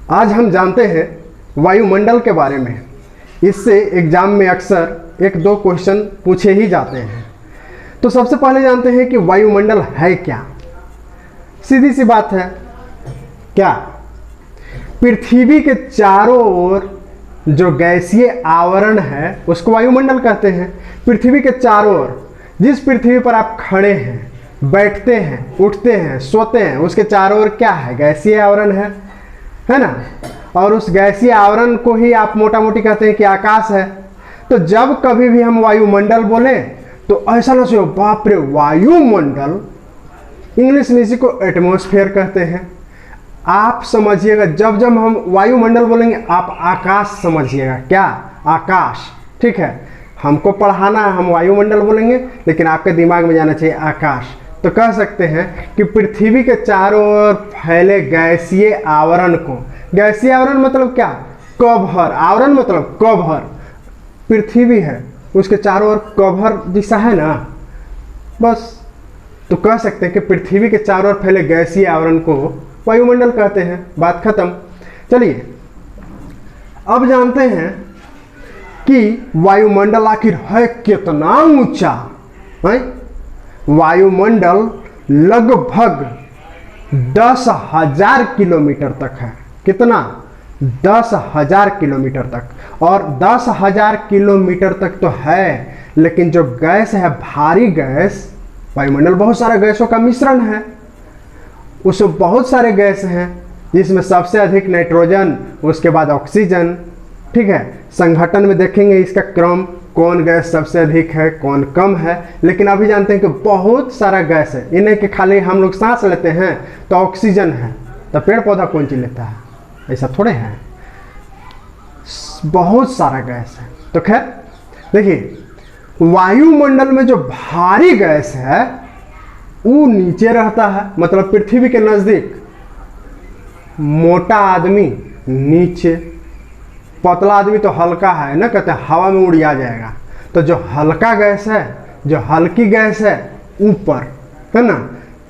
आज हम जानते हैं वायुमंडल के बारे में। इससे एग्जाम में अक्सर एक दो क्वेश्चन पूछे ही जाते हैं। तो सबसे पहले जानते हैं कि वायुमंडल है क्या। सीधी सी बात है, क्या पृथ्वी के चारों ओर जो गैसीय आवरण है उसको वायुमंडल कहते हैं। पृथ्वी के चारों ओर, जिस पृथ्वी पर आप खड़े हैं, बैठते हैं, उठते हैं, सोते हैं, उसके चारों ओर क्या है? गैसीय आवरण है ना। और उस गैसीय आवरण को ही आप मोटा मोटी कहते हैं कि आकाश है। तो जब कभी भी हम वायुमंडल बोले तो ऐसा ना सोचो बाप रे वायुमंडल, इंग्लिश में इसी को एटमॉस्फेयर कहते हैं। आप समझिएगा, जब जब हम वायुमंडल बोलेंगे आप आकाश समझिएगा। क्या? आकाश। ठीक है, हमको पढ़ाना है, हम वायुमंडल बोलेंगे, लेकिन आपके दिमाग में जाना चाहिए आकाश। तो कह सकते हैं कि पृथ्वी के चारों ओर फैले गैसीय आवरण को, गैसीय आवरण मतलब क्या? कवर। आवरण मतलब कवर। पृथ्वी है, उसके चारों ओर कवर जैसा है ना, बस। तो कह सकते हैं कि पृथ्वी के चारों ओर फैले गैसीय आवरण को वायुमंडल कहते हैं। बात खत्म। चलिए अब जानते हैं कि वायुमंडल आखिर है कितना ऊंचा है। वायुमंडल लगभग 10,000 किलोमीटर तक है। कितना? 10,000 किलोमीटर तक। और 10,000 किलोमीटर तक तो है, लेकिन जो गैस है, भारी गैस, वायुमंडल बहुत सारे गैसों का मिश्रण है। उसमें बहुत सारे गैस हैं, जिसमें सबसे अधिक नाइट्रोजन, उसके बाद ऑक्सीजन। ठीक है, संघटन में देखेंगे इसका क्रम, कौन गैस सबसे अधिक है, कौन कम है। लेकिन अभी जानते हैं कि बहुत सारा गैस है। इन्हें कि खाली हम लोग सांस लेते हैं तो ऑक्सीजन है, तो पेड़ पौधा कौन चीज लेता है? ऐसा थोड़े है, बहुत सारा गैस है। तो खैर देखिए, वायुमंडल में जो भारी गैस है वो नीचे रहता है, मतलब पृथ्वी के नजदीक। मोटा आदमी नीचे, पतला आदमी तो हल्का है ना, कहते हैं हवा में उड़ जाएगा। तो जो हल्का गैस है, जो हल्की गैस है, ऊपर है ना।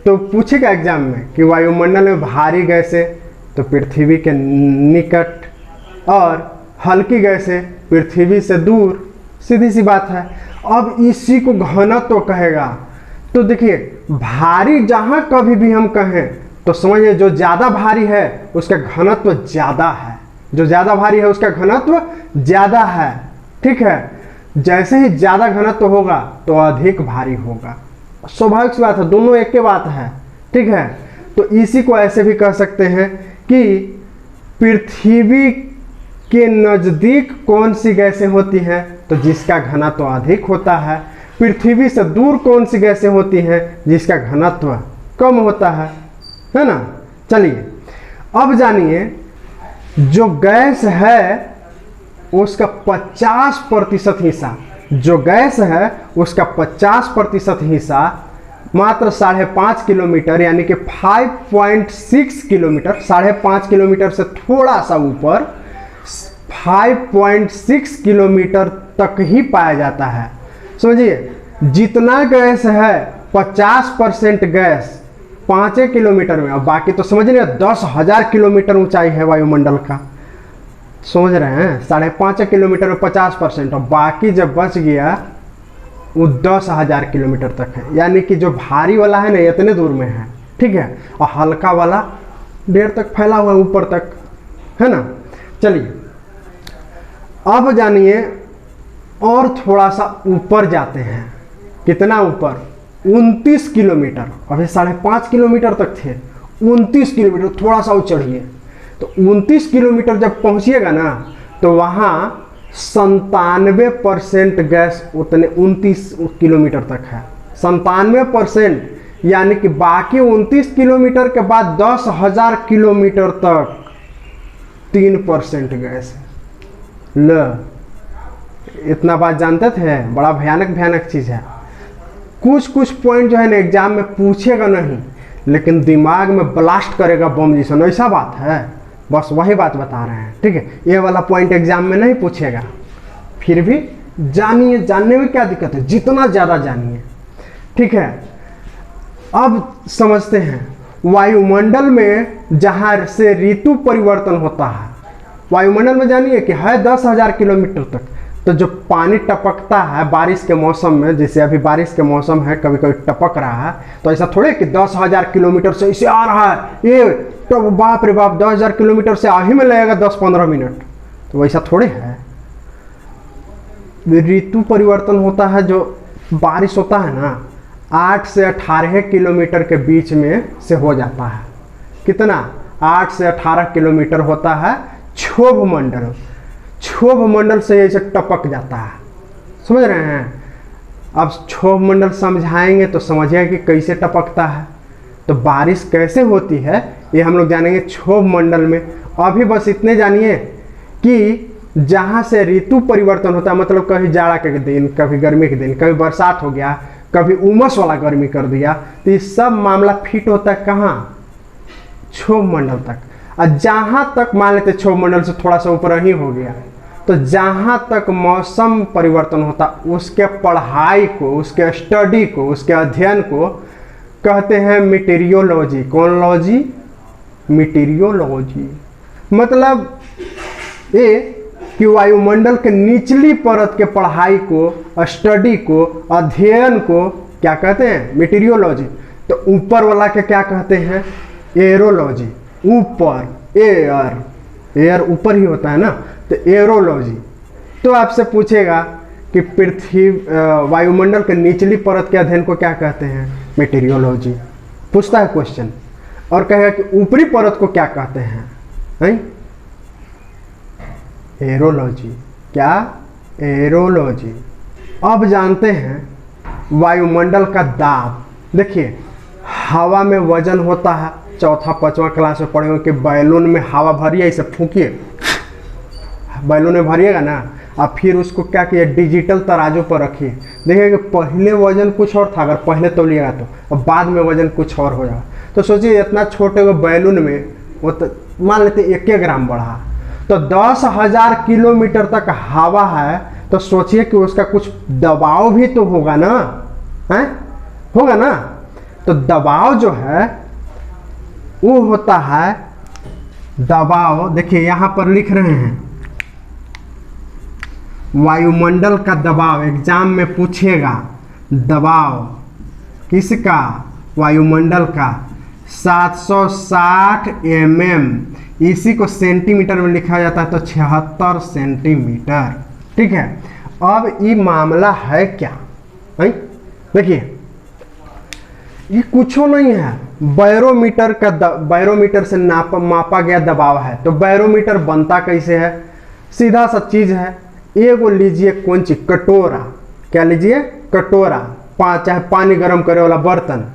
तो पूछेगा एग्जाम में कि वायुमंडल में भारी गैस है तो पृथ्वी के निकट, और हल्की गैस है पृथ्वी से दूर। सीधी सी बात है। अब इसी को घनत्व तो कहेगा। तो देखिए, भारी जहां कभी भी हम कहें तो समझिए जो ज्यादा भारी है उसका घनत्व ज्यादा है। जो ज्यादा भारी है उसका घनत्व ज्यादा है। ठीक है, जैसे ही ज्यादा घनत्व होगा तो अधिक भारी होगा। स्वाभाविक सी बात है, दोनों एक के बात है। ठीक है, तो इसी को ऐसे भी कह सकते हैं कि पृथ्वी के नजदीक कौन सी गैसें होती हैं, तो जिसका घनत्व अधिक होता है। पृथ्वी से दूर कौन सी गैसें होती हैं, जिसका घनत्व कम होता है ना। चलिए अब जानिए, जो गैस है उसका 50% हिस्सा, जो गैस है उसका 50% हिस्सा मात्र 5.5 किलोमीटर, यानी कि 5.6 किलोमीटर, 5.5 किलोमीटर से थोड़ा सा ऊपर 5.6 किलोमीटर तक ही पाया जाता है। समझिए, जितना गैस है 50% गैस 5 किलोमीटर में, और बाकी तो समझ रहे 10,000 किलोमीटर ऊंचाई है वायुमंडल का। समझ रहे हैं, 5.5 किलोमीटर में 50%, और बाकी जब बच गया वो 10,000 किलोमीटर तक है। यानी कि जो भारी वाला है ना, इतने दूर में है। ठीक है, और हल्का वाला देर तक फैला हुआ है, ऊपर तक, है ना। चलिए अब जानिए, और थोड़ा सा ऊपर जाते हैं। कितना ऊपर? 29 किलोमीटर। अभी 5.5 किलोमीटर तक थे, 29 किलोमीटर, थोड़ा सा चढ़िए। तो 29 किलोमीटर जब पहुंचिएगा ना, तो वहां 97% गैस उतने 29 किलोमीटर तक है। 97%, यानी कि बाकी 29 किलोमीटर के बाद 10,000 किलोमीटर तक 3% गैस है। इतना बात जानते थे? बड़ा भयानक चीज है। कुछ पॉइंट जो है ना एग्जाम में पूछेगा नहीं, लेकिन दिमाग में ब्लास्ट करेगा बम जैसा, ऐसा बात है। बस वही बात बता रहे हैं। ठीक है, ये वाला पॉइंट एग्जाम में नहीं पूछेगा, फिर भी जानिए। जानने में क्या दिक्कत है, जितना ज्यादा जानिए। ठीक है, अब समझते हैं वायुमंडल में जहाँ से ऋतु परिवर्तन होता है, वायुमंडल में जानिए कि है 10,000 किलोमीटर तक, तो जो पानी टपकता है बारिश के मौसम में, जैसे अभी बारिश के मौसम है कभी कभी टपक रहा है, तो ऐसा थोड़े कि 10,000 किलोमीटर से इसे आ रहा है ये, तो बाप रे बाप 10,000 किलोमीटर से आ ही में लगेगा 10-15 मिनट, तो वैसा थोड़े है। ऋतु परिवर्तन होता है, जो बारिश होता है ना 8 से 18 किलोमीटर के बीच में से हो जाता है। कितना? 8 से 18 किलोमीटर होता है क्षोभ मंडल। क्षोभ मंडल से ऐसे टपक जाता है, समझ रहे हैं? अब क्षोभ मंडल समझाएंगे तो समझिएगा कि कैसे टपकता है। तो बारिश कैसे होती है ये हम लोग जानेंगे क्षोभ मंडल में। अभी बस इतने जानिए कि जहाँ से ऋतु परिवर्तन होता है, मतलब कभी जाड़ा के दिन, कभी गर्मी के दिन, कभी बरसात हो गया, कभी उमस वाला गर्मी कर दिया, तो ये सब मामला फिट होता है कहाँ? क्षोभ मंडल तक। और जहाँ तक मान लेते क्षोभ मंडल से थोड़ा सा ऊपर ही हो गया, तो जहाँ तक मौसम परिवर्तन होता उसके पढ़ाई को, उसके स्टडी को, उसके अध्ययन को कहते हैं मीटेरियोलॉजी। कौन लॉजी? मीटेरियोलॉजी। मतलब ये कि वायुमंडल के निचली परत के पढ़ाई को, स्टडी को, अध्ययन को क्या कहते हैं? मीटेरियोलॉजी। तो ऊपर वाला के क्या कहते हैं? एरोलॉजी। ऊपर, एयर ऊपर ही होता है ना, तो एरोलॉजी। तो आपसे पूछेगा कि पृथ्वी वायुमंडल के निचली परत के अध्ययन को क्या कहते हैं? मीटेरियोलॉजी। पूछता है क्वेश्चन। और कहेगा कि ऊपरी परत को क्या कहते हैं? नहीं? एरोलॉजी। क्या? एरोलॉजी। अब जानते हैं वायुमंडल का दाब। देखिए हवा में वजन होता है, चौथा 5वां क्लास में पढ़े हो कि बैलून में हवा भरिए, इसे फूकिए, बैलून में भरिएगा ना, और फिर उसको क्या किए? डिजिटल तराजू पर रखिए। देखिए कि पहले वजन कुछ और था, अगर पहले तोलिएगा तो, और बाद में वजन कुछ और हो जाएगा। तो सोचिए इतना छोटे वो बैलून में वो तो मान लेते 1 ग्राम बढ़ा, तो 10,000 किलोमीटर तक हवा है, तो सोचिए कि उसका कुछ दबाव भी तो होगा ना, है? होगा ना। तो दबाव जो है वो होता है दबाव। देखिए यहाँ पर लिख रहे हैं वायुमंडल का दबाव, एग्जाम में पूछेगा दबाव किसका? वायुमंडल का 760 mm। इसी को सेंटीमीटर में लिखा जाता है, तो 76 सेंटीमीटर। ठीक है। अब ये मामला है क्या? देखिए ये कुछ नहीं है, बैरोमीटर का बैरोमीटर से मापा गया दबाव है। तो बैरोमीटर बनता कैसे है? सीधा सा चीज है, एगो लीजिए कौन चीज? कटोरा। क्या लीजिए? कटोरा। चाहे पानी गर्म करे वाला बर्तन,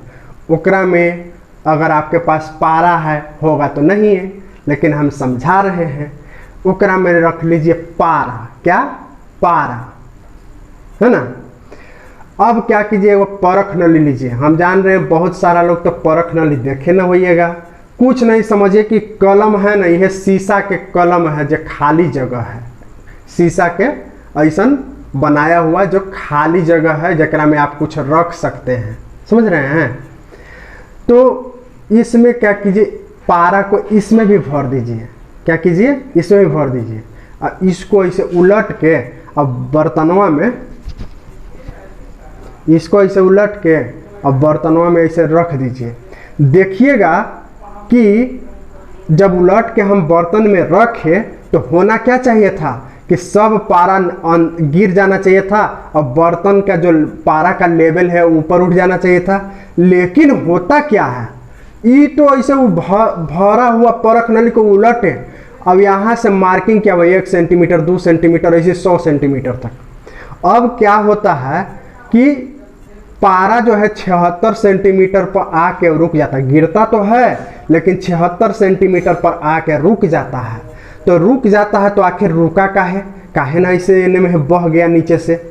ओकरा में अगर आपके पास पारा है, होगा तो नहीं है, लेकिन हम समझा रहे हैं, ओकरा में रख लीजिए पारा। क्या? पारा, है ना। अब क्या कीजिए? वो परख नली लीजिए। हम जान रहे हैं बहुत सारा लोग तो परख नली देखे ना होइएगा, कुछ नहीं समझिए कि कलम है ना, यह शीशा के कलम है जो खाली जगह है, शीशा के ऐसा बनाया हुआ जो खाली जगह है, जकरा में आप कुछ रख सकते हैं। समझ रहे हैं? तो इसमें क्या कीजिए? पारा को इसमें भी भर दीजिए। क्या कीजिए? इसमें भी भर दीजिए, और इसको ऐसे उलट के अब बर्तनवा में, इसको ऐसे उलट के अब बर्तनवा में ऐसे रख दीजिए। देखिएगा कि जब उलट के हम बर्तन में रखे तो होना क्या चाहिए था कि सब पारा गिर जाना चाहिए था, और बर्तन का जो पारा का लेवल है ऊपर उठ जाना चाहिए था। लेकिन होता क्या है? ये तो ऐसे वो भरा हुआ परख नली को उलटे, अब यहाँ से मार्किंग क्या हुआ? 1 सेंटीमीटर, 2 सेंटीमीटर, ऐसे 100 सेंटीमीटर तक। अब क्या होता है कि पारा जो है 76 सेंटीमीटर पर आके रुक जाता है। गिरता तो है लेकिन 76 सेंटीमीटर पर आके रुक जाता है। तो रुक जाता है तो आखिर रुका काहे ना ऐसे में बह गया नीचे से?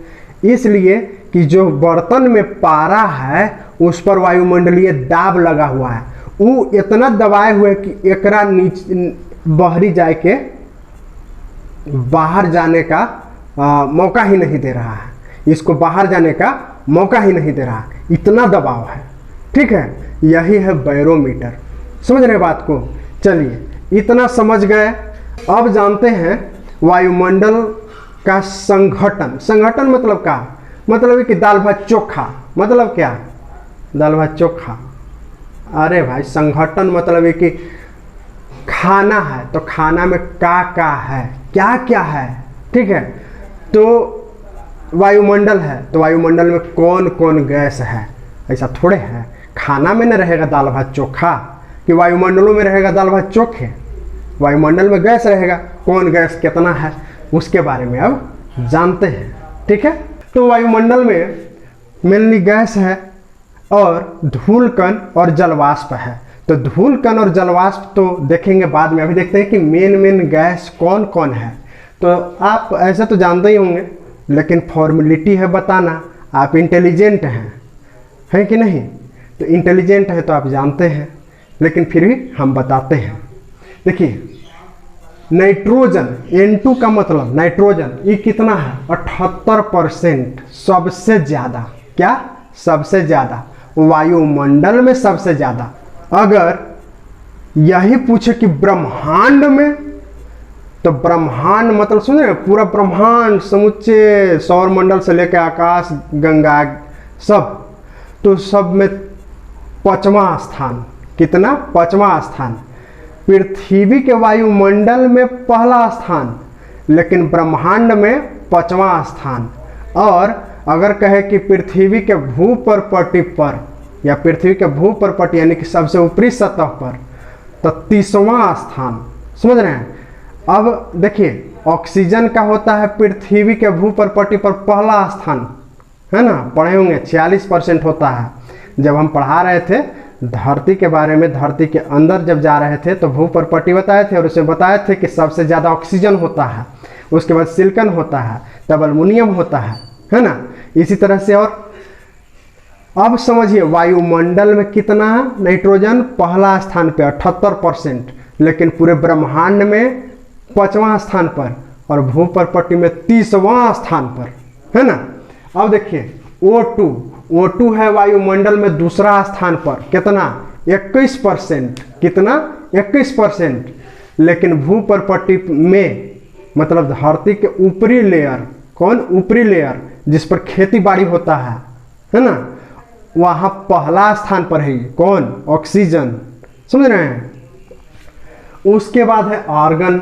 इसलिए कि जो बर्तन में पारा है उस पर वायुमंडलीय दाब लगा हुआ है, वो इतना दबाए हुए कि एकरा नीचे बहरी जाए के बाहर जाने का मौका ही नहीं दे रहा है, इसको बाहर जाने का मौका ही नहीं दे रहा, इतना दबाव है। ठीक है, यही है बैरोमीटर। समझ रहे बात को? चलिए इतना समझ गए। अब जानते हैं वायुमंडल का संघटन। संघटन मतलब क्या? मतलब है कि दाल भात चोखा। मतलब क्या? दाल भात चोखा। अरे भाई संघटन मतलब है कि खाना है, तो खाना में का है, क्या क्या है, ठीक है। तो वायुमंडल है, तो वायुमंडल में कौन कौन गैस है। ऐसा थोड़े है खाना में न रहेगा दाल भात चोखा कि वायुमंडलों में रहेगा दाल भात चोखे। वायुमंडल में गैस रहेगा, कौन गैस कितना है उसके बारे में अब जानते हैं, ठीक है। तो वायुमंडल में मेनली गैस है और धूल कण और जलवाष्प है। तो धूल कण और जलवाष्प तो देखेंगे बाद में, अभी देखते हैं कि मेन गैस कौन कौन है। तो आप ऐसे तो जानते ही होंगे, लेकिन फॉर्मेलिटी है बताना। आप इंटेलिजेंट हैं कि नहीं? तो इंटेलिजेंट है तो आप जानते हैं, लेकिन फिर भी हम बताते हैं। देखिए नाइट्रोजन, N2 का मतलब नाइट्रोजन, ये कितना है? 78%, सबसे ज़्यादा। क्या? सबसे ज़्यादा वायुमंडल में, सबसे ज़्यादा। अगर यही पूछे कि ब्रह्मांड में, तो ब्रह्मांड मतलब सुन रहे हैं, पूरा ब्रह्मांड, समुच्चय सौर मंडल से लेकर आकाश गंगा सब, तो सब में 5वां स्थान। कितना? 5वां स्थान। पृथ्वी के वायुमंडल में पहला स्थान, लेकिन ब्रह्मांड में 5वां स्थान। और अगर कहे कि पृथ्वी के भूपर्पटी पर, या पृथ्वी के भूपर्पटी यानी कि सबसे ऊपरी सतह पर, तो 30वां स्थान। समझ रहे हैं? अब देखिए ऑक्सीजन का होता है पृथ्वी के भूपर्पटी पर पहला स्थान, है ना, पढ़े होंगे 46% होता है। जब हम पढ़ा रहे थे धरती के बारे में, धरती के अंदर जब जा रहे थे तो भूपर्पटी बताए थे, और उसमें बताए थे कि सबसे ज़्यादा ऑक्सीजन होता है, उसके बाद सिलिकॉन होता है, तब एल्युमिनियम होता है ना, इसी तरह से। और अब समझिए वायुमंडल में कितना है? नाइट्रोजन पहला स्थान पे 78%, लेकिन पूरे ब्रह्मांड में 5वां स्थान पर, और भूपर्पटी में 30वां स्थान पर, है ना। अब देखिए O2 है वायुमंडल में दूसरा स्थान पर, कितना? 21%। कितना? 21%। लेकिन भूपर्पटी में मतलब धरती के ऊपरी लेयर, कौन? ऊपरी लेयर जिस पर खेती बाड़ी होता है ना, वहाँ पहला स्थान पर है। कौन? ऑक्सीजन। समझ रहे हैं? उसके बाद है आर्गन।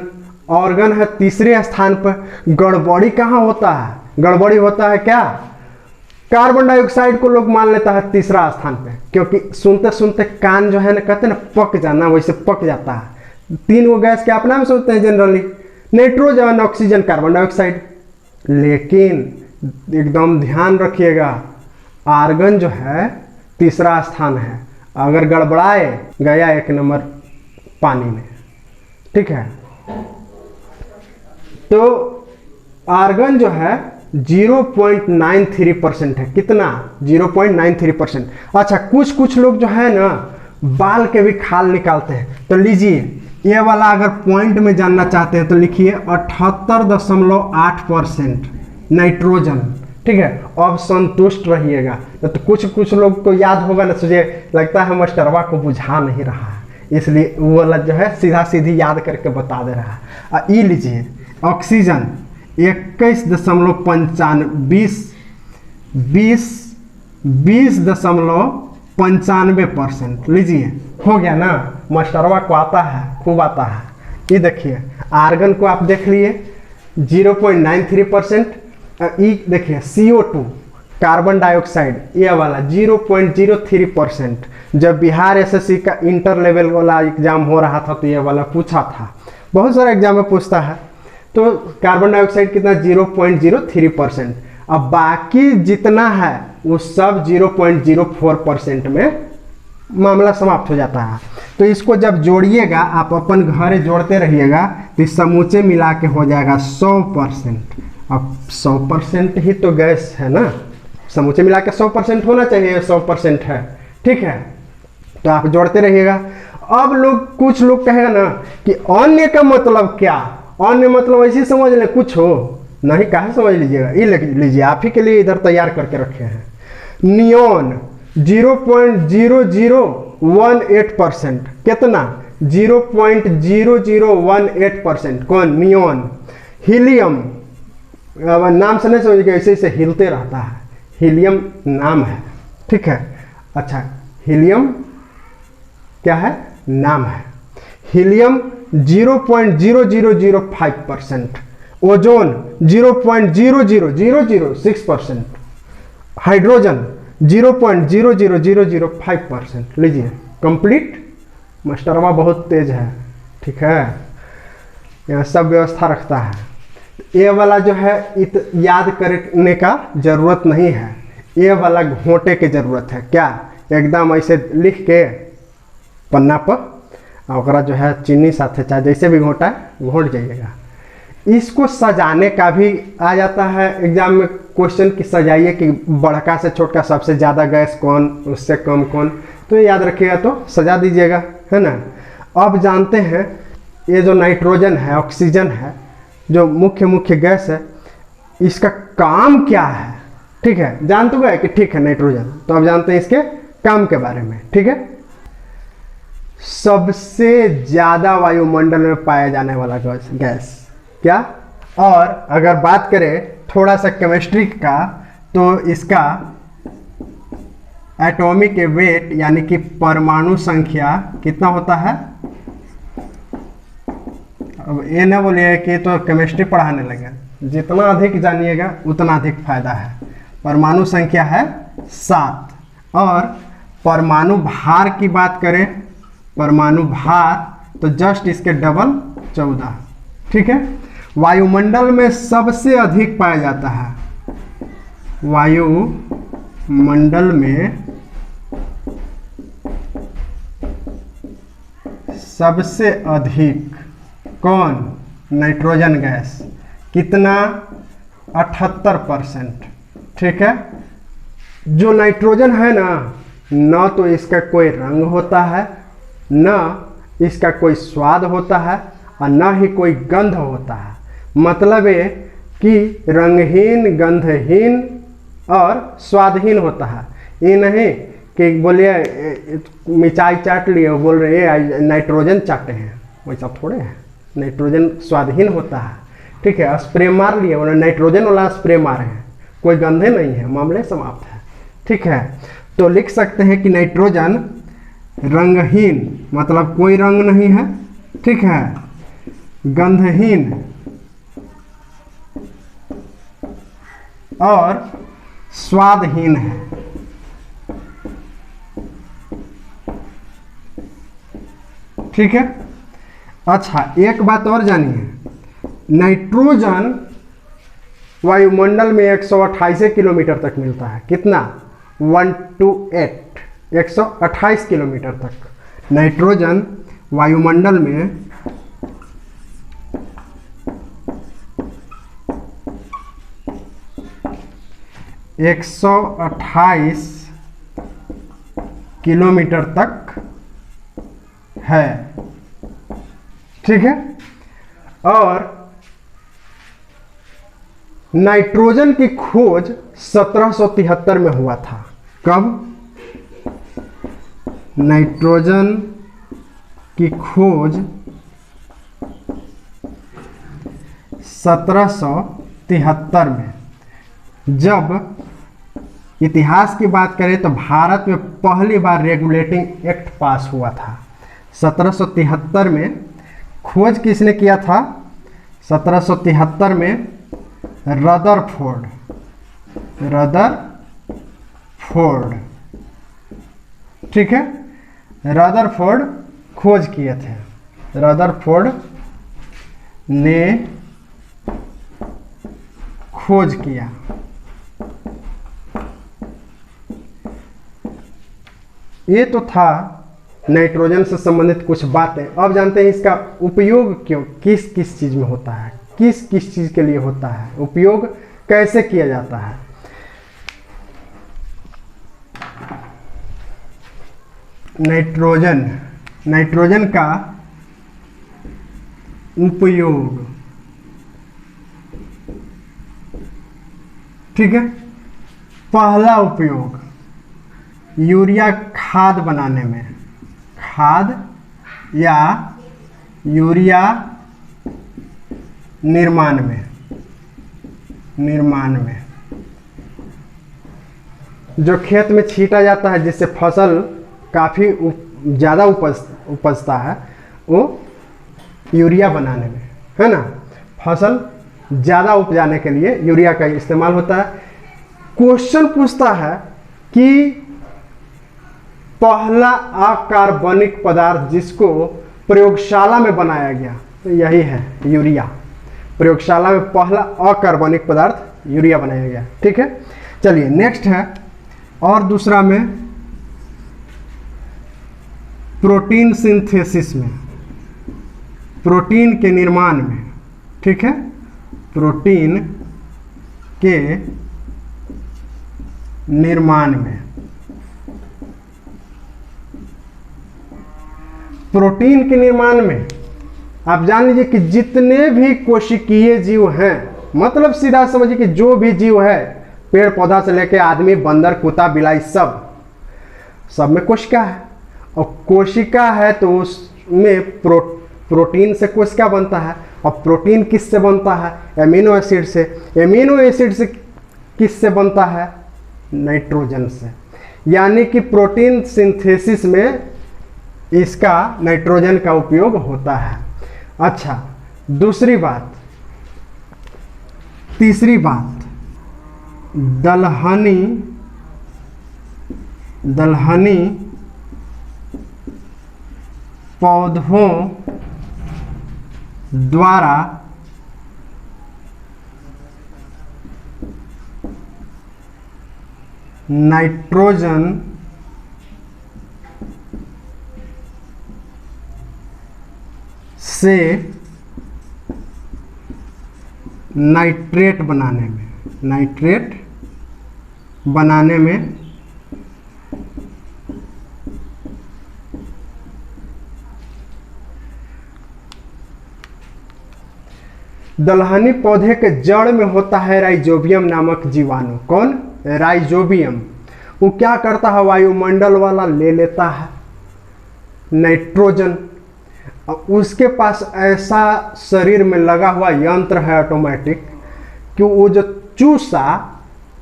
ऑर्गन है तीसरे स्थान पर। गड़बड़ी कहाँ होता है? गड़बड़ी होता है क्या? कार्बन डाइऑक्साइड को लोग मान लेता है तीसरा स्थान पे, क्योंकि सुनते सुनते कान जो है ना, कहते हैं ना पक जाना, वैसे पक जाता है। 3 गो गैस के आप नाम सोचते हैं generally, nitrogen, oxygen, carbon dioxide. लेकिन एकदम ध्यान रखिएगा, आर्गन जो है तीसरा स्थान है। अगर गड़बड़ाए गया 1 नंबर पानी में, ठीक है। तो आर्गन जो है 0.93% है। कितना? 0.93%। अच्छा, कुछ लोग जो है ना बाल के भी खाल निकालते हैं। तो लीजिए ये वाला अगर पॉइंट में जानना चाहते हैं तो लिखिए 78.8% नाइट्रोजन, ठीक है। अब संतुष्ट रहिएगा। तो कुछ लोग को याद होगा ना, तुझे लगता है मास्टरवा को बुझा नहीं रहा है, इसलिए वो वाला जो है सीधा सीधी याद करके बता दे रहा है। ये लीजिए ऑक्सीजन 20.95%। लीजिए हो गया ना, मास्टरवा को आता है, खूब आता है। ये देखिए आर्गन को आप देख लिए 0.93%। ये देखिए CO2 कार्बन डाइऑक्साइड, ये वाला 0.03%। जब बिहार SSC का इंटर लेवल वाला एग्जाम हो रहा था तो ये वाला पूछा था, बहुत सारा एग्जाम में पूछता है। तो कार्बन डाइऑक्साइड कितना? 0.03%। अब बाकी जितना है वो सब 0.04% में मामला समाप्त हो जाता है। तो इसको जब जोड़िएगा, आप अपन घर जोड़ते रहिएगा, तो समूचे मिला के हो जाएगा 100%। अब 100% ही तो गैस है ना, समूचे मिला के 100% होना चाहिए, 100% है, ठीक है। तो आप जोड़ते रहिएगा। अब कुछ लोग कहेगा ना कि अन्य का मतलब क्या? अन्य मतलब ऐसे समझ लें कुछ हो नहीं, कहाँ समझ लीजिएगा। ये लिख लीजिए, आप ही के लिए इधर तैयार करके रखे हैं। नियॉन 0.0018%। कितना? 0.0018%। कौन? नियोन। हीलियम, नाम से नहीं समझिएगा, ऐसे ऐसे हिलते रहता है, हीलियम नाम है, ठीक है। अच्छा, हीलियम क्या है? नाम है। हीलियम 0.0005%। ओजोन 0.00006%। हाइड्रोजन 0.00005%। लीजिए कंप्लीट। मास्टरवा बहुत तेज है, ठीक है, यहाँ सब व्यवस्था रखता है। ये वाला जो है याद करने का जरूरत नहीं है, ये वाला घोंटे की जरूरत है। क्या? एकदम ऐसे लिख के पन्ना पर और जो है चीनी साथ चाहे जैसे भी घोंटा है घोंट जाइएगा। इसको सजाने का भी आ जाता है एग्जाम में क्वेश्चन कि सजाइए कि बड़का से छोटा सबसे ज़्यादा गैस कौन, उससे कम कौन, तो ये याद रखिएगा तो सजा दीजिएगा, है ना। अब जानते हैं ये जो नाइट्रोजन है, ऑक्सीजन है, जो मुख्य गैस है, इसका काम क्या है? ठीक है, जान तो गए कि ठीक है नाइट्रोजन, तो अब जानते हैं इसके काम के बारे में, ठीक है। सबसे ज्यादा वायुमंडल में पाया जाने वाला गैस क्या? और अगर बात करें थोड़ा सा केमिस्ट्री का, तो इसका एटॉमिक वेट यानी कि परमाणु संख्या कितना होता है? अब ये ना बोलिए कि तो केमिस्ट्री पढ़ाने लगे, जितना अधिक जानिएगा उतना अधिक फायदा है। परमाणु संख्या है 7। और परमाणु भार की बात करें, परमाणु भार तो जस्ट इसके डबल 14, ठीक है। वायुमंडल में सबसे अधिक पाया जाता है, वायुमंडल में सबसे अधिक कौन? Nitrogen gas. कितना? 78%, ठीक है। जो नाइट्रोजन है ना तो इसका कोई रंग होता है, ना इसका कोई स्वाद होता है, और ना ही कोई गंध होता है। मतलब ये कि रंगहीन, गंधहीन और स्वादहीन होता है। ये नहीं कि बोलिए मिठाई चाट लिए और बोल रहे हैं नाइट्रोजन चाटे हैं, वैसा थोड़े है। नाइट्रोजन स्वादहीन होता है, ठीक है। स्प्रे मार लिए, बोले नाइट्रोजन वाला स्प्रे मारे हैं, कोई गंधे नहीं है, मामले समाप्त है, ठीक है। तो लिख सकते हैं कि नाइट्रोजन रंगहीन, मतलब कोई रंग नहीं है, ठीक है, गंधहीन और स्वादहीन है, ठीक है। अच्छा, एक बात और जानिए, नाइट्रोजन वायुमंडल में 128 किलोमीटर तक मिलता है। कितना? 128 किलोमीटर तक नाइट्रोजन वायुमंडल में 128 किलोमीटर तक है, ठीक है। और नाइट्रोजन की खोज 1773 में हुआ था। कब? नाइट्रोजन की खोज 1773 में। जब इतिहास की बात करें तो भारत में पहली बार रेगुलेटिंग एक्ट पास हुआ था 1773 में। खोज किसने किया था? 1773 में रदरफोर्ड, ठीक है। रदरफोर्ड खोज किए थे, रदरफोर्ड ने खोज किया। ये तो था नाइट्रोजन से संबंधित कुछ बातें। अब जानते हैं इसका उपयोग क्यों, किस किस चीज में होता है, किस किस चीज के लिए होता है, उपयोग कैसे किया जाता है। नाइट्रोजन का उपयोग, ठीक है। पहला उपयोग यूरिया खाद बनाने में, खाद या यूरिया निर्माण में, जो खेत में छींटा जाता है जिससे फसल काफ़ी ज़्यादा उपजता है, वो यूरिया बनाने में, है ना। फसल ज़्यादा उपजाने के लिए यूरिया का इस्तेमाल होता है। क्वेश्चन पूछता है कि पहला अकार्बनिक पदार्थ जिसको प्रयोगशाला में बनाया गया, तो यही है यूरिया। प्रयोगशाला में पहला अकार्बनिक पदार्थ यूरिया बनाया गया। ठीक है, चलिए नेक्स्ट है, और दूसरा में प्रोटीन सिंथेसिस में, प्रोटीन के निर्माण में। ठीक है, प्रोटीन के निर्माण में, प्रोटीन के निर्माण में आप जान लीजिए कि जितने भी कोशिकीय जीव हैं, मतलब सीधा समझिए कि जो भी जीव है, पेड़ पौधा से लेकर आदमी, बंदर, कुत्ता, बिलाई, सब में कोशिका है। और कोशिका है तो उसमें प्रोटीन से कोशिका बनता है। और प्रोटीन किससे बनता है? एमिनो एसिड से। एमिनो एसिड से किससे बनता है? नाइट्रोजन से। यानी कि प्रोटीन सिंथेसिस में इसका नाइट्रोजन का उपयोग होता है। अच्छा, दूसरी बात, तीसरी बात, दलहनी पौधों द्वारा नाइट्रोजन से नाइट्रेट बनाने में, दलहनी पौधे के जड़ में होता है राइजोबियम नामक जीवाणु। कौन? राइजोबियम। वो क्या करता है? वायुमंडल वाला ले लेता है नाइट्रोजन। उसके पास ऐसा शरीर में लगा हुआ यंत्र है ऑटोमेटिक कि वो जो चूसा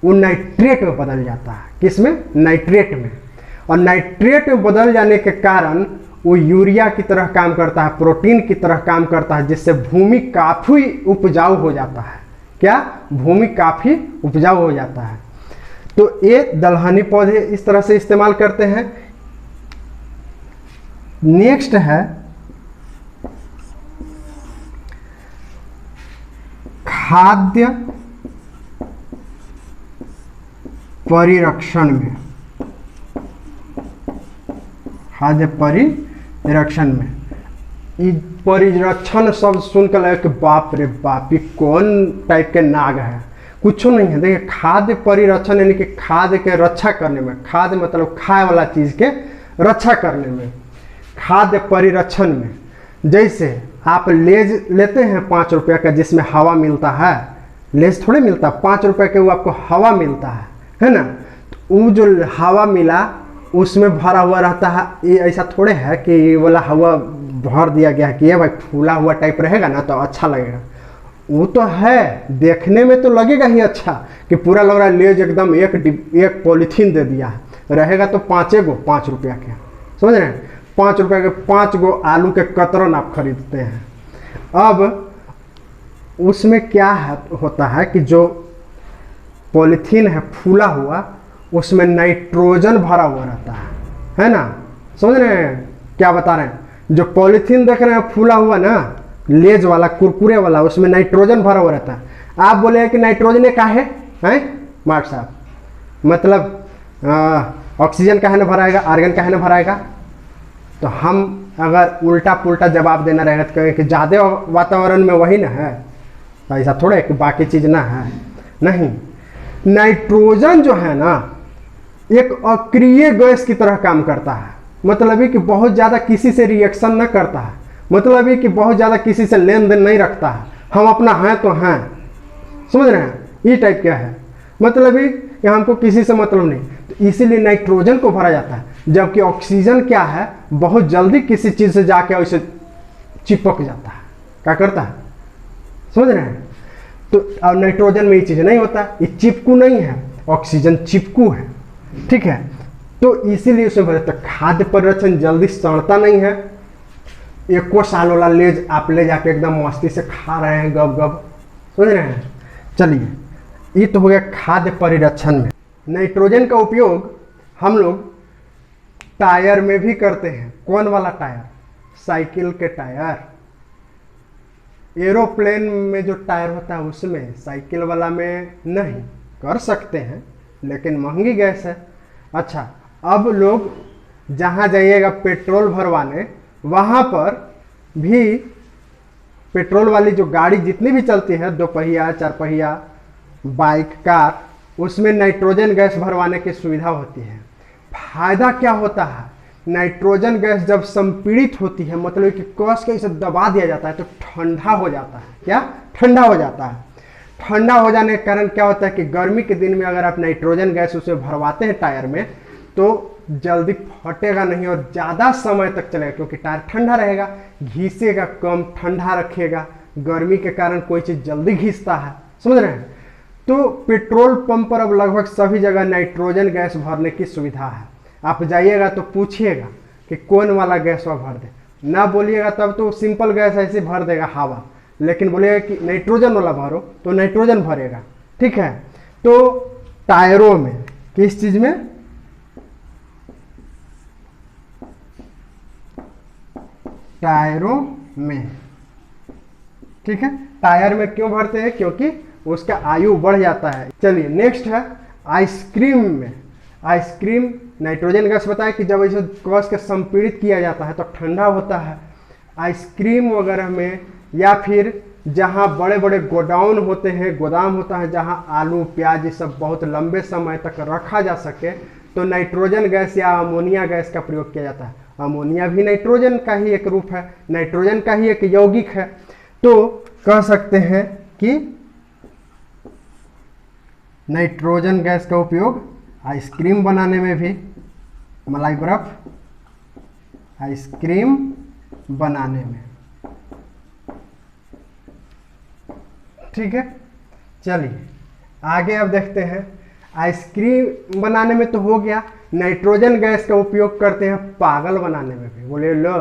वो नाइट्रेट में बदल जाता है। किसमें? नाइट्रेट में। और नाइट्रेट में बदल जाने के कारण वो यूरिया की तरह काम करता है, प्रोटीन की तरह काम करता है, जिससे भूमि काफ़ी उपजाऊ हो जाता है। क्या? भूमि काफ़ी उपजाऊ हो जाता है। तो ये दलहनी पौधे इस तरह से इस्तेमाल करते हैं। नेक्स्ट है खाद्य परिरक्षण में, खाद्य परिरक्षण में। ये परिरक्षण शब्द सुनकर लगे कि बाप रे बाप, ये कौन टाइप के नाग है? कुछ नहीं है। देखिए, खाद्य परिरक्षण यानी कि खाद्य के रक्षा करने में, खाद्य मतलब खाए वाला चीज के रक्षा करने में, खाद्य परिरक्षण में। जैसे आप लेज लेते हैं 5 रुपये का, जिसमें हवा मिलता है, लेज थोड़े मिलता, 5 रुपये के वो आपको हवा मिलता है ना। तो वो जो हवा मिला उसमें भरा हुआ रहता है। ये ऐसा थोड़े है कि ये वाला हवा भर दिया गया है कि ये भाई फूला हुआ टाइप रहेगा ना तो अच्छा लगेगा। वो तो है, देखने में तो लगेगा ही अच्छा कि पूरा लग रहा है लेज एकदम एक पॉलीथीन दे दिया है, रहेगा तो 5 रुपया के, समझ रहे हैं? 5 रुपये के 5 गो आलू के कतरन आप खरीदते हैं। अब उसमें क्या होता है कि जो पॉलीथीन है फूला हुआ, उसमें नाइट्रोजन भरा हुआ रहता है ना। समझ रहे हैं क्या बता रहे हैं? जो पॉलीथीन देख रहे हैं फूला हुआ ना, लेज वाला, कुरकुरे वाला, उसमें नाइट्रोजन भरा हुआ रहता है। आप बोले कि नाइट्रोजन काहे हैं मार्ट साहब, मतलब ऑक्सीजन काहे ना भराएगा, आर्गन काहे ना भराएगा? तो हम अगर उल्टा पुल्टा जवाब देना रहेगा तो कहेंगे कि ज़्यादा वातावरण में वही ना है, तो ऐसा थोड़े कि बाकी चीज़ ना है। नहीं, नाइट्रोजन जो है ना एक अक्रिय गैस की तरह काम करता है। मतलब ये कि बहुत ज़्यादा किसी से रिएक्शन ना करता है, मतलब ये कि बहुत ज़्यादा किसी से लेन देन नहीं रखता है। हम अपना हैं तो हैं, समझ रहे हैं? ये टाइप क्या है, मतलब ये कि हमको किसी से मतलब नहीं। तो इसीलिए नाइट्रोजन को भरा जाता है, जबकि ऑक्सीजन क्या है, बहुत जल्दी किसी चीज से जाके उसे चिपक जाता है। क्या करता है, समझ रहे हैं? तो और नाइट्रोजन में ये चीज नहीं होता, ये चिपकू नहीं है, ऑक्सीजन चिपकू है, ठीक है। तो इसीलिए उसमें भरता, खाद्य परिरक्षण जल्दी सड़ता नहीं है। एको साल वाला लेज आप ले जाके एकदम मस्ती से खा रहे हैं गब गब, समझ रहे हैं? चलिए, ये तो हो गया खाद्य परिरक्षण में। नाइट्रोजन का उपयोग हम लोग टायर में भी करते हैं। कौन वाला टायर? साइकिल के टायर, एरोप्लेन में जो टायर होता है उसमें, साइकिल वाला में नहीं। कर सकते हैं लेकिन महंगी गैस है। अच्छा, अब लोग जहाँ जाइएगा पेट्रोल भरवाने, वहाँ पर भी पेट्रोल वाली जो गाड़ी जितनी भी चलती है, 2 पहिया 4 पहिया, बाइक, कार, उसमें नाइट्रोजन गैस भरवाने की सुविधा होती है। फायदा क्या होता है, नाइट्रोजन गैस जब संपीड़ित होती है, मतलब कि कस के इसे दबा दिया जाता है, तो ठंडा हो जाता है। क्या? ठंडा हो जाता है। ठंडा हो जाने के कारण क्या होता है कि गर्मी के दिन में अगर आप नाइट्रोजन गैस उसे भरवाते हैं टायर में, तो जल्दी फटेगा नहीं और ज़्यादा समय तक चलेगा, क्योंकि टायर ठंडा रहेगा, घिसेगा कम, ठंडा रखेगा। गर्मी के कारण कोई चीज़ जल्दी घिसता है, समझ रहे हैं? तो पेट्रोल पंप पर अब लगभग सभी जगह नाइट्रोजन गैस भरने की सुविधा है। आप जाइएगा तो पूछिएगा कि कौन वाला गैस वह भर दे, ना बोलिएगा तब तो सिंपल गैस ऐसे भर देगा हवा, लेकिन बोलिएगा कि नाइट्रोजन वाला भरो तो नाइट्रोजन भरेगा, ठीक है। तो टायरों में, किस चीज में? टायरों में, ठीक है। टायर में क्यों भरते हैं? क्योंकि उसका आयु बढ़ जाता है। चलिए नेक्स्ट है आइसक्रीम में। आइसक्रीम नाइट्रोजन गैस बताया कि जब इसे कस के संपीड़ित किया जाता है तो ठंडा होता है। आइसक्रीम वगैरह में, या फिर जहाँ बड़े बड़े गोडाउन होते हैं, गोदाम होता है, जहाँ आलू प्याज ये सब बहुत लंबे समय तक रखा जा सके, तो नाइट्रोजन गैस या अमोनिया गैस का प्रयोग किया जाता है। अमोनिया भी नाइट्रोजन का ही एक रूप है, नाइट्रोजन का ही एक यौगिक है। तो कह सकते हैं कि नाइट्रोजन गैस का उपयोग आइसक्रीम बनाने में भी, मलाई बर्फ, आइसक्रीम बनाने में, ठीक है। चलिए आगे अब देखते हैं। आइसक्रीम बनाने में तो हो गया, नाइट्रोजन गैस का उपयोग करते हैं पागल बनाने में भी। बोले लो,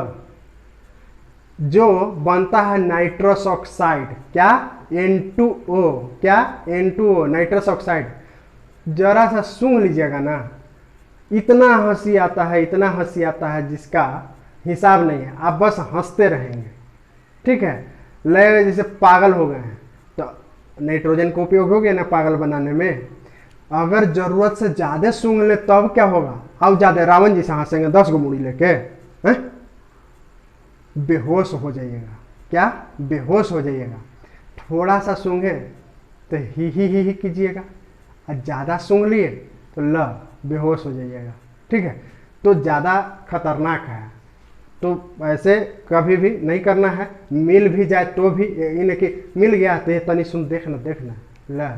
जो बनता है नाइट्रस ऑक्साइड, क्या? N2O, क्या? N2O, nitrous oxide. जरा सा सूंघ लीजिएगा ना, इतना हंसी आता है, इतना हंसी आता है जिसका हिसाब नहीं है। आप बस हंसते रहेंगे, ठीक है। लगेगा जैसे पागल हो गए हैं। तो नाइट्रोजन का उपयोग हो गया ना पागल बनाने में। अगर जरूरत से ज्यादा सूंघ ले तब क्या होगा? अब ज्यादा रावण जी से हंसेंगे 10 गो मुड़ी लेके, बेहोश हो जाइएगा। क्या? बेहोश हो जाइएगा। थोड़ा सा सूंघे तो ही कीजिएगा, और ज़्यादा सूंघ लिए तो बेहोश हो जाइएगा, ठीक है। तो ज़्यादा खतरनाक है, तो ऐसे कभी भी नहीं करना है। मिल भी जाए तो भी इन्हें कि मिल गया तो तनी सुन, देखना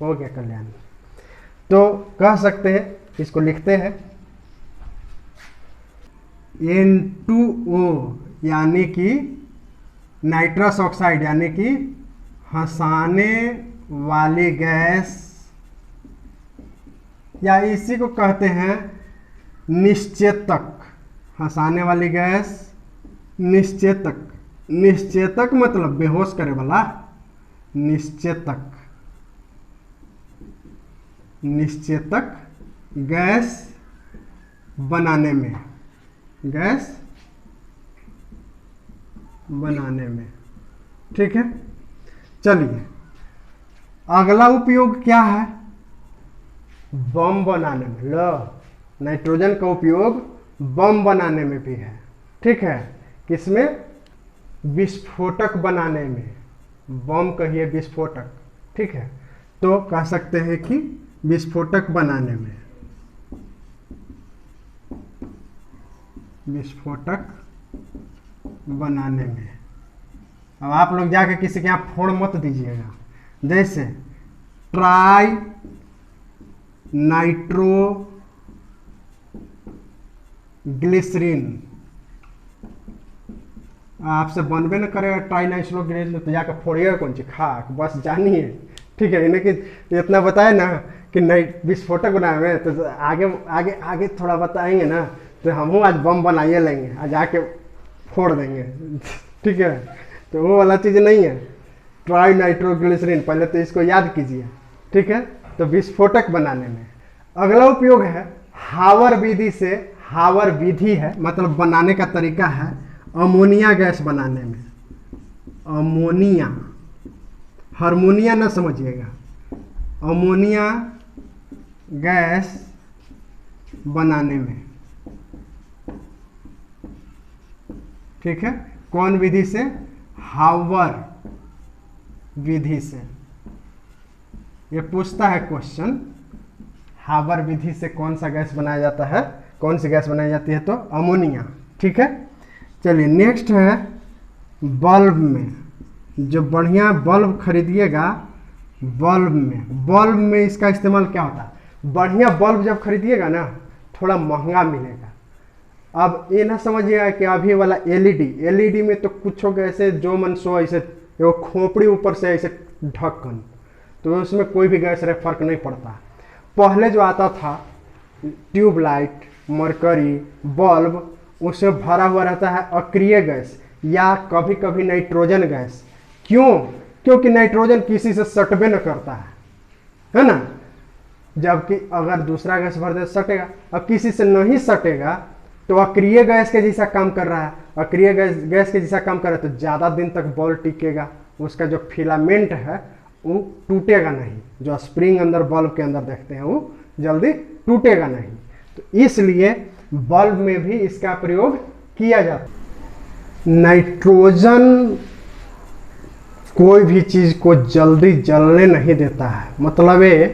हो गया कल्याण। तो कह सकते हैं, इसको लिखते हैं N2O, यानी कि नाइट्रस ऑक्साइड, यानी कि हंसाने वाली गैस, या इसी को कहते हैं निश्चेतक। हंसाने वाली गैस निश्चेतक। निश्चेतक मतलब बेहोश करे वाला, निश्चेतक। निश्चेतक गैस बनाने में, गैस बनाने में, ठीक है। चलिए अगला उपयोग क्या है? बम बनाने में। लो, नाइट्रोजन का उपयोग बम बनाने में भी है, ठीक है। किसमें? विस्फोटक बनाने में। बम कहिए विस्फोटक, ठीक है। तो कह सकते हैं कि विस्फोटक बनाने में, विस्फोटक बनाने में। अब आप लोग जाके किसी के यहाँ फोड़ मत दीजिएगा। जैसे ट्राई नाइट्रो ग्लिसरीन आपसे बनबे न करेगा ट्राई नाइट्रोग्लिसरीन तो जाकर फोड़िएगा कौन चीज खाक, बस जानिए। ठीक है, इन्हें कि इतना बताए ना कि नहीं विस्फोटक बनाए हुए तो आगे आगे आगे थोड़ा बताएंगे ना तो हम आज बम बनाइए लेंगे, आज आके फोड़ देंगे। ठीक है, तो वो वाला चीज़ नहीं है। ट्राई नाइट्रोग्लिसरीन पहले तो इसको याद कीजिए। ठीक है, तो विस्फोटक बनाने में अगला उपयोग है हावर विधि से। हावर विधि है मतलब बनाने का तरीका है अमोनिया गैस बनाने में। अमोनिया, हार्मोनिया ना समझिएगा, अमोनिया गैस बनाने में। ठीक है, कौन विधि से? हावर विधि से। ये पूछता है क्वेश्चन, हावर विधि से कौन सा गैस बनाया जाता है, कौन सी गैस बनाई जाती है? तो अमोनिया। ठीक है, चलिए नेक्स्ट है बल्ब में। जो बढ़िया बल्ब खरीदिएगा, बल्ब में इसका इस्तेमाल क्या होता है? बढ़िया बल्ब जब खरीदिएगा ना थोड़ा महंगा मिलेगा। अब ये ना समझिएगा कि अभी वाला एलईडी में तो कुछ हो गया ऐसे जो मन सो ऐसे वो खोपड़ी ऊपर से ऐसे ढक्कन, तो उसमें कोई भी गैस रहे फर्क नहीं पड़ता। पहले जो आता था ट्यूबलाइट, मरकरी, बल्ब, उसमें भरा हुआ रहता है अक्रिय गैस या कभी कभी नाइट्रोजन गैस। क्यों? क्योंकि नाइट्रोजन किसी से सटबे न करता है ना, जबकि अगर दूसरा गैस भर दे सटेगा। अब किसी से नहीं सटेगा तो अक्रिय गैस के जैसा काम कर रहा है, अक्रिय गैस के जैसा काम कर रहा है तो ज़्यादा दिन तक बल्ब टिकेगा, उसका जो फिलामेंट है वो टूटेगा नहीं। जो स्प्रिंग अंदर बल्ब के अंदर देखते हैं वो जल्दी टूटेगा नहीं, तो इसलिए बल्ब में भी इसका प्रयोग किया जाता है। नाइट्रोजन कोई भी चीज़ को जल्दी जलने नहीं देता है। मतलब ये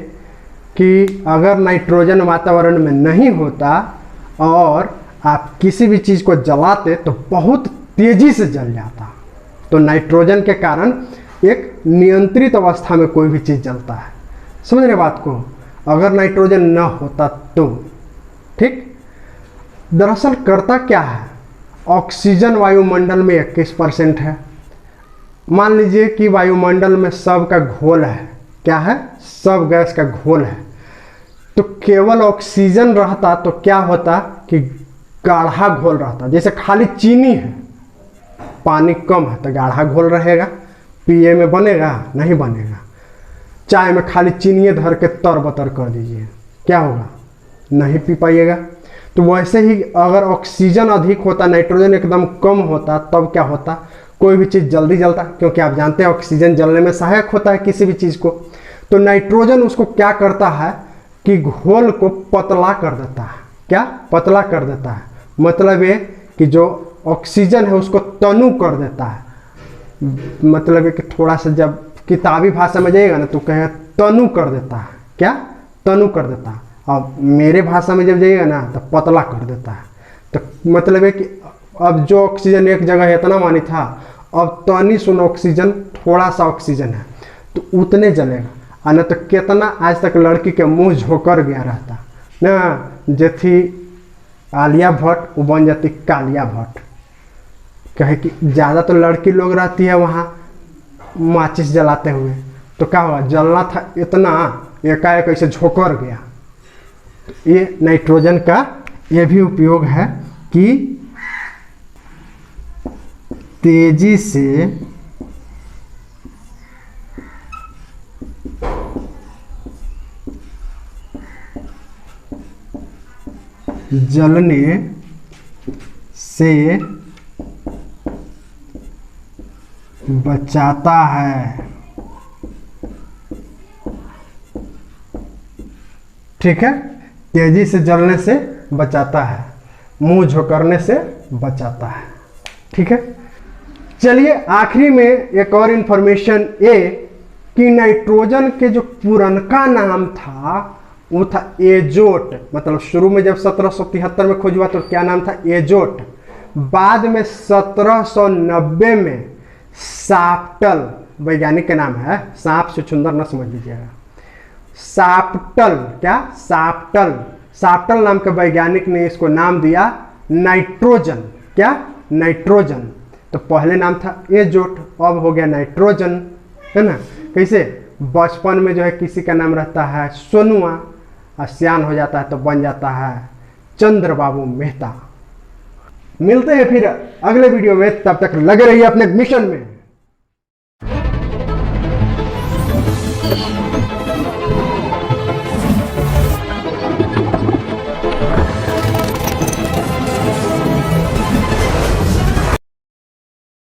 कि अगर नाइट्रोजन वातावरण में नहीं होता और आप किसी भी चीज़ को जलाते तो बहुत तेज़ी से जल जाता। तो नाइट्रोजन के कारण एक नियंत्रित अवस्था में कोई भी चीज़ जलता है। समझ रहे बात को? अगर नाइट्रोजन न होता तो ठीक। दरअसल करता क्या है, ऑक्सीजन वायुमंडल में 21% है। मान लीजिए कि वायुमंडल में सब का घोल है, क्या है? सब गैस का घोल है, तो केवल ऑक्सीजन रहता तो क्या होता कि गाढ़ा घोल रहता। जैसे खाली चीनी है, पानी कम है तो गाढ़ा घोल रहेगा, पिए में बनेगा? नहीं बनेगा। चाय में खाली चीनी धर के तरबतर कर दीजिए, क्या होगा? नहीं पी पाइएगा। तो वैसे ही अगर ऑक्सीजन अधिक होता, नाइट्रोजन एकदम कम होता, तब क्या होता? कोई भी चीज़ जल्दी जलता, क्योंकि आप जानते हैं ऑक्सीजन जलने में सहायक होता है किसी भी चीज़ को। तो नाइट्रोजन उसको क्या करता है कि घोल को पतला कर देता है। क्या? पतला कर देता है। मतलब ये कि जो ऑक्सीजन है उसको तनु कर देता है। मतलब ये कि थोड़ा सा जब किताबी भाषा में जाइएगा ना तो कहेगा तनु कर देता है। क्या? तनु कर देता है। अब मेरे भाषा में जब जाइएगा ना तो पतला कर देता है। तो मतलब है कि अब जो ऑक्सीजन एक जगह इतना मानी था, अब तनी सुन ऑक्सीजन, थोड़ा सा ऑक्सीजन है तो उतने जलेगा। न तो कितना आज तक लड़की के मुंह झोंकर गया रहता ना, जेथी आलिया भट्ट वो बन जाती कालिया भट्ट। कहे कि ज़्यादा तो लड़की लोग रहती है वहाँ माचिस जलाते हुए, तो क्या हुआ? जलना था इतना, एकाएक ऐसे झोंकर गया। तो ये नाइट्रोजन का ये भी उपयोग है कि तेजी से जलने से बचाता है। ठीक है, तेजी से जलने से बचाता है, मुंह झोंकरने से बचाता है। ठीक है, चलिए आखिरी में एक और इंफॉर्मेशन ये कि नाइट्रोजन के जो पुरनका नाम था वो था एजोट। मतलब शुरू में जब 1773 में खोज हुआ तो क्या नाम था? एजोट। बाद में 1790 में साप्टल, वैज्ञानिक का नाम है, सांप से चुंदर न समझ लीजिएगा, साप्टल। क्या? साप्टल। साप्टल नाम के वैज्ञानिक ने इसको नाम दिया नाइट्रोजन। क्या? नाइट्रोजन। तो पहले नाम था एजोट, अब हो गया नाइट्रोजन, है ना। कैसे? बचपन में जो है किसी का नाम रहता है सोनुआ, और सियान हो जाता है तो बन जाता है चंद्रबाबू मेहता। मिलते हैं फिर अगले वीडियो में, तब तक लगे रहिए अपने मिशन में।